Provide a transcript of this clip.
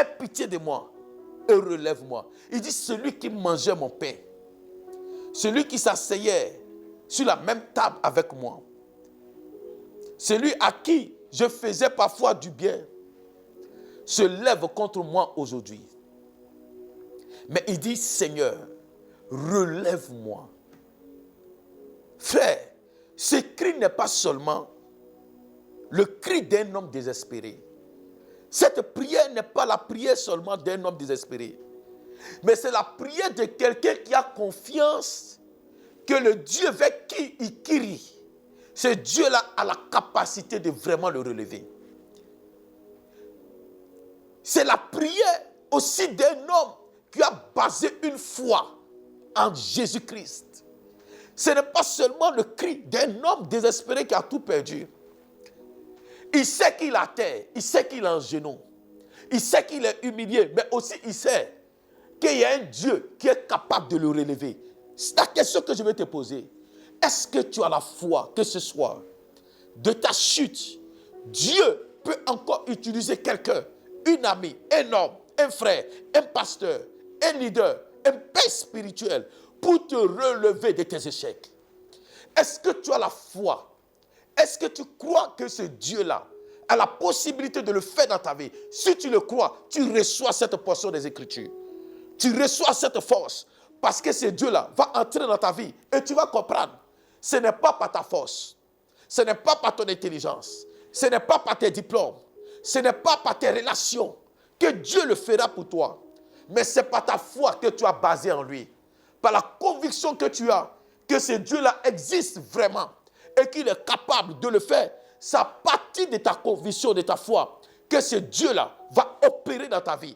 aie pitié de moi et relève-moi. Il dit, celui qui mangeait mon pain, celui qui s'asseyait sur la même table avec moi, celui à qui je faisais parfois du bien, se lève contre moi aujourd'hui. Mais il dit, Seigneur, relève-moi. Frère, ce cri n'est pas seulement le cri d'un homme désespéré. Cette prière n'est pas la prière seulement d'un homme désespéré, mais c'est la prière de quelqu'un qui a confiance que le Dieu vers qui il crie, ce Dieu-là a la capacité de vraiment le relever. C'est la prière aussi d'un homme qui a basé une foi en Jésus-Christ. Ce n'est pas seulement le cri d'un homme désespéré qui a tout perdu. Il sait qu'il est à terre, il sait qu'il est en genoux, il sait qu'il est humilié, mais aussi il sait qu'il y a un Dieu qui est capable de le relever. C'est la question que je vais te poser. Est-ce que tu as la foi que ce soir, de ta chute, Dieu peut encore utiliser quelqu'un, une amie, un homme, un frère, un pasteur, un leader, un père spirituel pour te relever de tes échecs? Est-ce que tu as la foi? Est-ce que tu crois que ce Dieu-là a la possibilité de le faire dans ta vie? Si tu le crois, tu reçois cette portion des Écritures. Tu reçois cette force parce que ce Dieu-là va entrer dans ta vie et tu vas comprendre. Ce n'est pas par ta force, ce n'est pas par ton intelligence, ce n'est pas par tes diplômes, ce n'est pas par tes relations que Dieu le fera pour toi. Mais c'est par ta foi que tu as basé en lui. Par la conviction que tu as que ce Dieu-là existe vraiment et qu'il est capable de le faire. C'est à partir de ta conviction, de ta foi, que ce Dieu-là va opérer dans ta vie.